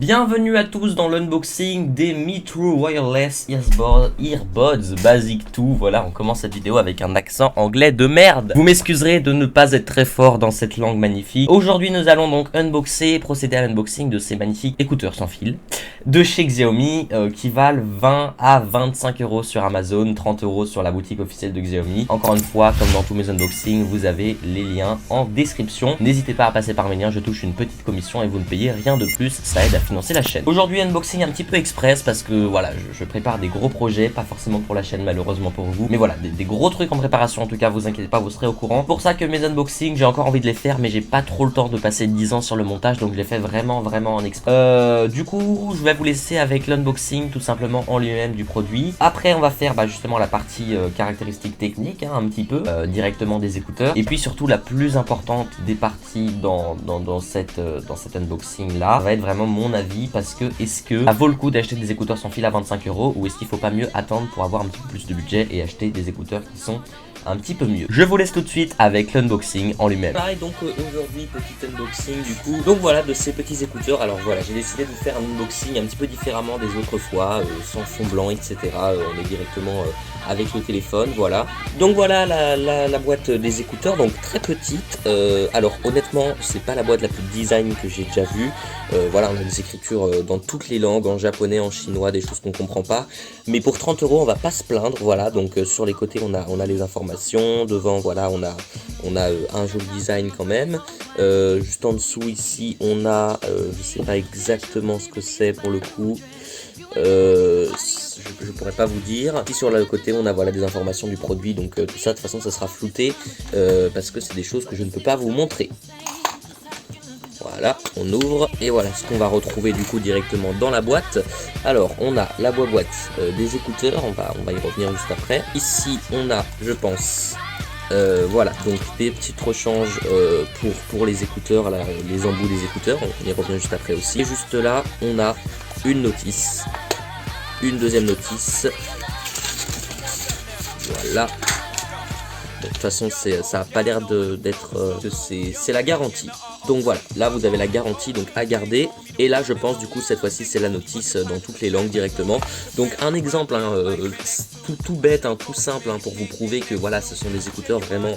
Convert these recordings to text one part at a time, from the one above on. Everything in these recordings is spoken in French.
Bienvenue à tous dans l'unboxing des Me True Wireless Earbuds Basic 2. Voilà, on commence cette vidéo avec un accent anglais de merde. Vous m'excuserez de ne pas être très fort dans cette langue magnifique. Aujourd'hui, nous allons donc procéder à l'unboxing de ces magnifiques écouteurs sans fil de chez Xiaomi qui valent 20 à 25 euros sur Amazon, 30 euros sur la boutique officielle de Xiaomi. Encore une fois, comme dans tous mes unboxings, vous avez les liens en description. N'hésitez pas à passer par mes liens, je touche une petite commission et vous ne payez rien de plus, ça aide à financer la chaîne. Aujourd'hui, unboxing un petit peu express parce que voilà, je prépare des gros projets, pas forcément pour la chaîne malheureusement pour vous, mais voilà, des gros trucs en préparation en tout cas, vous inquiétez pas, vous serez au courant. Pour ça que mes unboxings, j'ai encore envie de les faire, mais j'ai pas trop le temps de passer 10 ans sur le montage, donc je les fais vraiment en express. Du coup, je vais vous laisser avec l'unboxing tout simplement en lui-même du produit. Après, on va faire justement la partie caractéristiques techniques, un petit peu, directement des écouteurs. Et puis surtout, la plus importante des parties dans cet unboxing là, ça va être vraiment mon avis, parce que est-ce que ça vaut le coup d'acheter des écouteurs sans fil à 25 euros ou est-ce qu'il faut pas mieux attendre pour avoir un petit peu plus de budget et acheter des écouteurs qui sont un petit peu mieux. Je vous laisse tout de suite avec l'unboxing en lui-même. Pareil, donc aujourd'hui, petit unboxing du coup. Donc voilà, de ces petits écouteurs. Alors voilà, j'ai décidé de vous faire un unboxing un petit peu différemment des autres fois, sans fond blanc, etc. On est directement avec le téléphone, voilà. Donc voilà la boîte des écouteurs, donc très petite. Alors honnêtement, c'est pas la boîte la plus design que j'ai déjà vue. Voilà, on a des écritures dans toutes les langues, en japonais, en chinois, des choses qu'on comprend pas. Mais pour 30 euros, on va pas se plaindre, voilà. Donc sur les côtés, on a les informations. Devant, voilà, on a un joli design quand même. Juste en dessous ici, on a, je sais pas exactement ce que c'est pour le coup. Je pourrais pas vous dire. Ici sur le côté, on a voilà des informations du produit. Donc tout ça, de toute façon, ça sera flouté parce que c'est des choses que je ne peux pas vous montrer. Voilà, on ouvre et voilà ce qu'on va retrouver du coup directement dans la boîte. Alors on a la boîte des écouteurs, on va y revenir juste après. Ici on a, je pense, voilà, donc des petites rechanges pour les écouteurs, là, les embouts des écouteurs, on y revient juste après aussi. Et juste là, on a une notice, une deuxième notice, voilà. De toute façon, ça a pas l'air d'être... c'est la garantie. Donc voilà, là vous avez la garantie donc à garder. Et là je pense du coup cette fois-ci c'est la notice dans toutes les langues directement. Donc un exemple tout bête, tout simple pour vous prouver que voilà ce sont des écouteurs vraiment...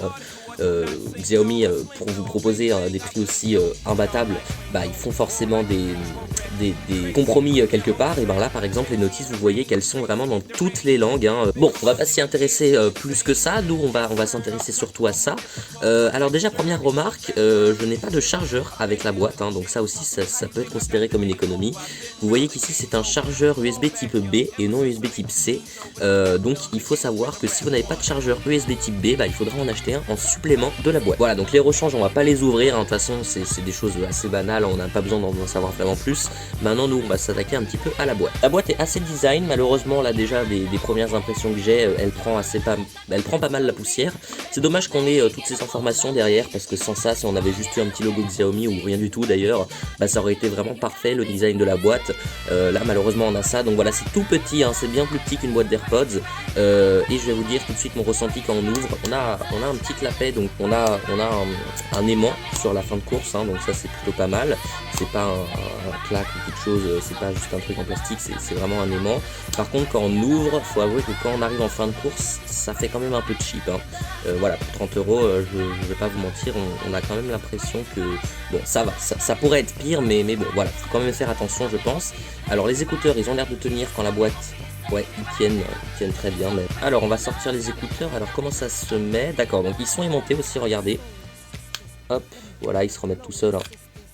Xiaomi pour vous proposer des prix aussi imbattables, ils font forcément des compromis quelque part. Et là par exemple les notices, vous voyez qu'elles sont vraiment dans toutes les langues. Bon, on va pas s'y intéresser plus que ça, nous on va s'intéresser surtout à ça. Alors déjà première remarque, je n'ai pas de chargeur avec la boîte, donc ça aussi ça peut être considéré comme une économie. Vous voyez qu'ici c'est un chargeur USB type B et non USB type C. Donc il faut savoir que si vous n'avez pas de chargeur USB type B, il faudra en acheter un en supplément de la boîte. Voilà, donc les rechanges on va pas les ouvrir, de toute façon c'est des choses assez banales, on n'a pas besoin d'en savoir vraiment plus. Maintenant nous on va s'attaquer un petit peu à la boîte. La boîte est assez design, malheureusement là déjà des premières impressions que j'ai, elle prend pas mal la poussière. C'est dommage qu'on ait toutes ces informations derrière, parce que sans ça, si on avait juste eu un petit logo de Xiaomi ou rien du tout d'ailleurs, ça aurait été vraiment parfait le design de la boîte. Là malheureusement on a ça, donc voilà, c'est tout petit, c'est bien plus petit qu'une boîte d'AirPods. Et je vais vous dire tout de suite mon ressenti quand on ouvre. On a un petit clapet, donc on a un aimant sur la fin de course, donc ça c'est plutôt pas mal. C'est pas un claque ou quelque chose, c'est pas juste un truc en plastique, c'est vraiment un aimant. Par contre quand on ouvre, faut avouer que quand on arrive en fin de course, ça fait quand même un peu cheap. Voilà, pour 30 euros, je vais pas vous mentir, on a quand même l'impression que bon, ça va, ça pourrait être pire, mais bon, voilà, faut quand même faire attention, je pense. Alors les écouteurs, ils ont l'air de tenir quand la boîte... Ouais, ils tiennent très bien. Mais... Alors, on va sortir les écouteurs. Alors, comment ça se met? D'accord, donc ils sont aimantés aussi, regardez. Hop, voilà, ils se remettent tout seuls.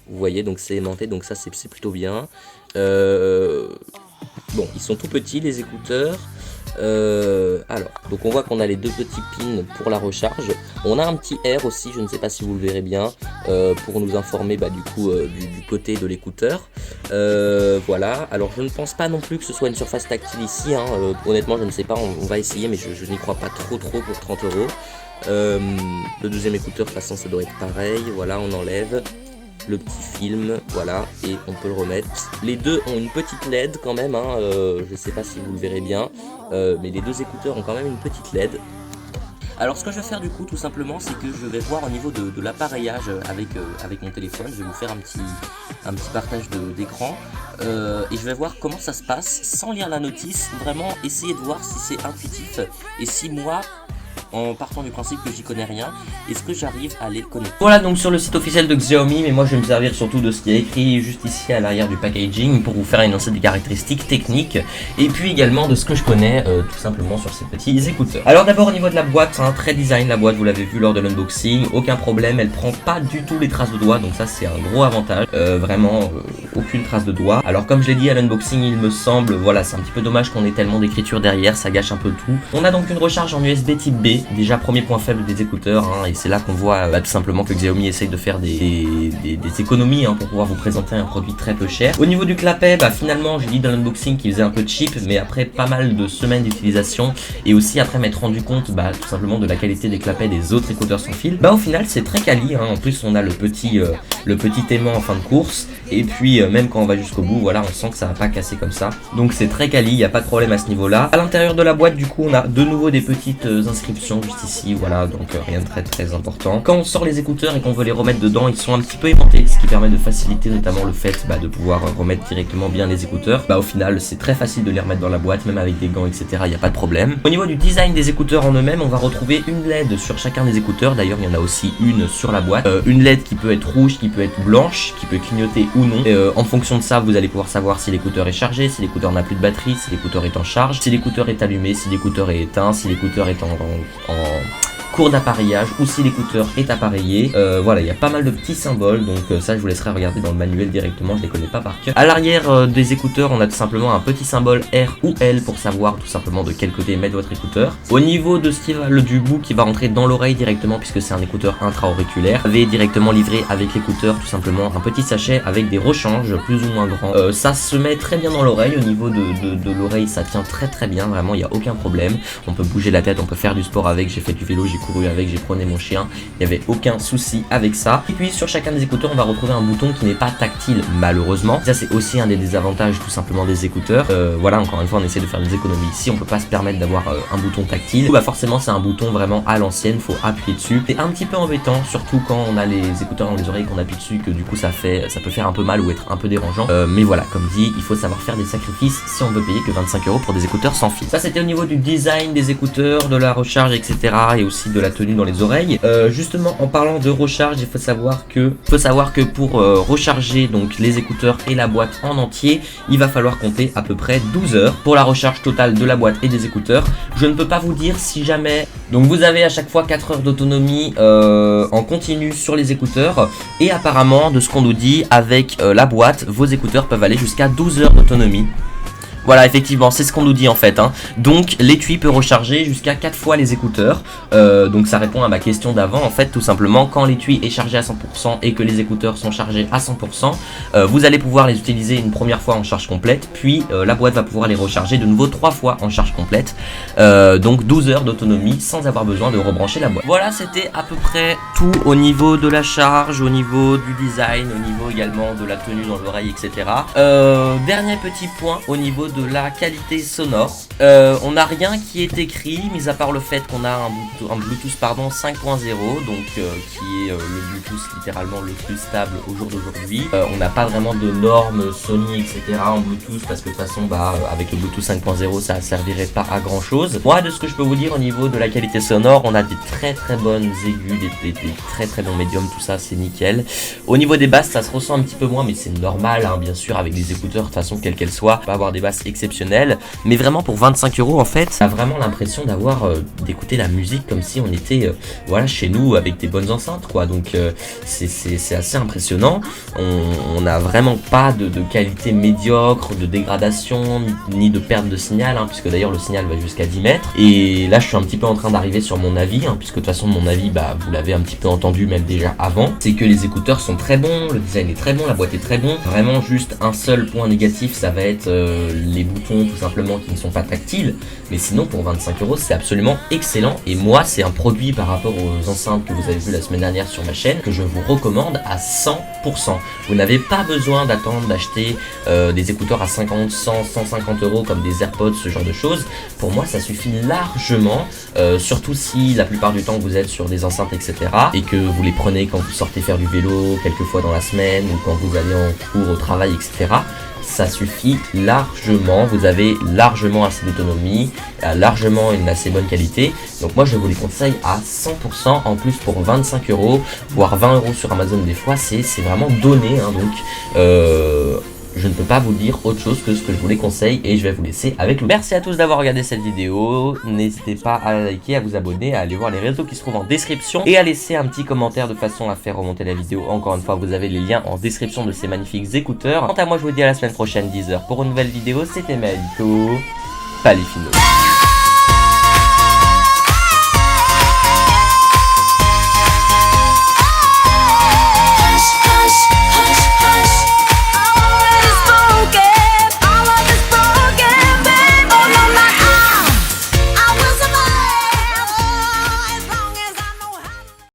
Vous voyez, donc c'est aimanté, donc ça, c'est plutôt bien. Bon, ils sont tout petits, les écouteurs. Alors, donc on voit qu'on a les deux petits pins pour la recharge. On a un petit R aussi, je ne sais pas si vous le verrez bien, pour nous informer du coup du côté de l'écouteur. Voilà, alors je ne pense pas non plus que ce soit une surface tactile ici, honnêtement je ne sais pas, on va essayer, mais je n'y crois pas trop pour 30 euros. Le deuxième écouteur, de toute façon ça doit être pareil. Voilà, on enlève le petit film, voilà, et on peut le remettre. Les deux ont une petite LED quand même, je sais pas si vous le verrez bien, mais les deux écouteurs ont quand même une petite LED. Alors ce que je vais faire du coup tout simplement, c'est que je vais voir au niveau de l'appareillage avec mon téléphone. Je vais vous faire un petit partage d'écran et je vais voir comment ça se passe sans lire la notice. Vraiment essayer de voir si c'est intuitif et si moi, en partant du principe que j'y connais rien, est-ce que j'arrive à les connecter. Voilà donc sur le site officiel de Xiaomi, mais moi je vais me servir surtout de ce qui est écrit juste ici à l'arrière du packaging pour vous faire énoncer des caractéristiques techniques et puis également de ce que je connais tout simplement sur ces petits écouteurs. Alors d'abord au niveau de la boîte, très design, la boîte vous l'avez vu lors de l'unboxing, aucun problème, elle prend pas du tout les traces de doigts, donc ça c'est un gros avantage, vraiment aucune trace de doigt. Alors comme je l'ai dit à l'unboxing, il me semble, voilà, c'est un petit peu dommage qu'on ait tellement d'écriture derrière, ça gâche un peu tout. On a donc une recharge en USB type B, déjà premier point faible des écouteurs, et c'est là qu'on voit tout simplement que Xiaomi essaye de faire des économies pour pouvoir vous présenter un produit très peu cher. Au niveau du clapet, finalement j'ai dit dans l'unboxing qu'il faisait un peu cheap, mais après pas mal de semaines d'utilisation et aussi après m'être rendu compte tout simplement de la qualité des clapets des autres écouteurs sans fil, au final c'est très quali, en plus on a le petit aimant en fin de course et puis même quand on va jusqu'au bout, voilà, on sent que ça va pas casser comme ça, donc c'est très quali, il n'y a pas de problème à ce niveau là. À l'intérieur de la boîte du coup on a de nouveau des petites inscriptions juste ici, voilà, donc rien de très important. Quand on sort les écouteurs et qu'on veut les remettre dedans, ils sont un petit peu aimantés, ce qui permet de faciliter notamment le fait de pouvoir remettre directement bien les écouteurs. Au final c'est très facile de les remettre dans la boîte, même avec des gants etc, il n'y a pas de problème. Au niveau du design des écouteurs en eux-mêmes, on va retrouver une LED sur chacun des écouteurs, d'ailleurs il y en a aussi une sur la boîte, une LED qui peut être rouge, qui peut être blanche, qui peut clignoter ou non. En fonction de ça vous allez pouvoir savoir si l'écouteur est chargé, si l'écouteur n'a plus de batterie, si l'écouteur est en charge, si l'écouteur est allumé, si l'écouteur est éteint, si l'écouteur est en cours d'appareillage ou si l'écouteur est appareillé. Voilà, il y a pas mal de petits symboles, donc ça je vous laisserai regarder dans le manuel directement, je les connais pas par cœur. À l'arrière des écouteurs, on a tout simplement un petit symbole R ou L pour savoir tout simplement de quel côté mettre votre écouteur. Au niveau de ce qui va, du bout qui va rentrer dans l'oreille directement, puisque c'est un écouteur intra-auriculaire, vous avez directement livré avec l'écouteur tout simplement un petit sachet avec des rechanges plus ou moins grands. Ça se met très bien dans l'oreille, au niveau de l'oreille ça tient très bien, vraiment il n'y a aucun problème. On peut bouger la tête, on peut faire du sport avec, j'ai fait du vélo, j'ai couru avec, j'ai promené mon chien, il n'y avait aucun souci avec ça. Et puis sur chacun des écouteurs on va retrouver un bouton qui n'est pas tactile malheureusement, ça c'est aussi un des désavantages tout simplement des écouteurs. Voilà, encore une fois on essaie de faire des économies ici, on peut pas se permettre d'avoir un bouton tactile. Du coup, forcément c'est un bouton vraiment à l'ancienne, faut appuyer dessus, c'est un petit peu embêtant, surtout quand on a les écouteurs dans les oreilles, qu'on appuie dessus, que du coup ça peut faire un peu mal ou être un peu dérangeant, mais voilà, comme dit, il faut savoir faire des sacrifices si on veut payer que 25 € pour des écouteurs sans fil. Ça c'était au niveau du design des écouteurs, de la recharge etc, et aussi de la tenue dans les oreilles. Justement en parlant de recharge, il faut savoir que pour recharger donc les écouteurs et la boîte en entier, il va falloir compter à peu près 12 heures pour la recharge totale de la boîte et des écouteurs. Je ne peux pas vous dire si jamais, donc vous avez à chaque fois 4 heures d'autonomie en continu sur les écouteurs, et apparemment de ce qu'on nous dit avec la boîte, vos écouteurs peuvent aller jusqu'à 12 heures d'autonomie. Voilà, effectivement, c'est ce qu'on nous dit en fait. Donc l'étui peut recharger jusqu'à 4 fois les écouteurs. Donc ça répond à ma question d'avant. En fait, tout simplement, quand l'étui est chargé à 100% et que les écouteurs sont chargés à 100%, vous allez pouvoir les utiliser une première fois en charge complète. Puis la boîte va pouvoir les recharger de nouveau 3 fois en charge complète. Donc 12 heures d'autonomie sans avoir besoin de rebrancher la boîte. Voilà, c'était à peu près tout au niveau de la charge, au niveau du design, au niveau également de la tenue dans l'oreille, etc. Dernier petit point au niveau de la qualité sonore. On n'a rien qui est écrit, mis à part le fait qu'on a un Bluetooth 5.0, donc qui est le Bluetooth littéralement le plus stable au jour d'aujourd'hui. On n'a pas vraiment de normes Sony etc en Bluetooth, parce que de toute façon avec le Bluetooth 5.0 ça servirait pas à grand chose. Moi, de ce que je peux vous dire au niveau de la qualité sonore, on a des très bonnes aigus, des très bons médiums, tout ça c'est nickel. Au niveau des basses ça se ressent un petit peu moins, mais c'est normal bien sûr, avec des écouteurs de toute façon quelles qu'elles soient, pas avoir des basses exceptionnelles, mais vraiment pour 25 € en fait, on a vraiment l'impression d'écouter la musique comme si on était voilà, chez nous avec des bonnes enceintes quoi. Donc c'est assez impressionnant. On n'a vraiment pas de qualité médiocre, de dégradation ni de perte de signal, puisque d'ailleurs le signal va jusqu'à 10 mètres. Et là je suis un petit peu en train d'arriver sur mon avis, puisque de toute façon mon avis vous l'avez un petit peu entendu même déjà avant, c'est que les écouteurs sont très bons, le design est très bon, la boîte est très bon. Vraiment juste un seul point négatif, ça va être les boutons tout simplement qui ne sont pas tactiles, mais sinon pour 25 € c'est absolument excellent. Et moi c'est un produit par rapport aux enceintes que vous avez vu la semaine dernière sur ma chaîne que je vous recommande à 100%. Vous n'avez pas besoin d'attendre d'acheter des écouteurs à 50, 100, 150 € comme des AirPods, ce genre de choses. Pour moi ça suffit largement, surtout si la plupart du temps vous êtes sur des enceintes etc. et que vous les prenez quand vous sortez faire du vélo quelques fois dans la semaine ou quand vous allez en cours au travail etc. Ça suffit largement, vous avez largement assez d'autonomie, largement une assez bonne qualité. Donc moi je vous les conseille à 100%, en plus pour 25 €, voire 20 € sur Amazon des fois, c'est vraiment donné, hein, donc je ne peux pas vous dire autre chose que ce que je vous les conseille et je vais vous laisser avec le... Merci à tous d'avoir regardé cette vidéo, n'hésitez pas à la liker, à vous abonner, à aller voir les réseaux qui se trouvent en description et à laisser un petit commentaire de façon à faire remonter la vidéo. Encore une fois, vous avez les liens en description de ces magnifiques écouteurs. Quant à moi, je vous dis à la semaine prochaine 10 h pour une nouvelle vidéo, c'était Maëlito Palifino.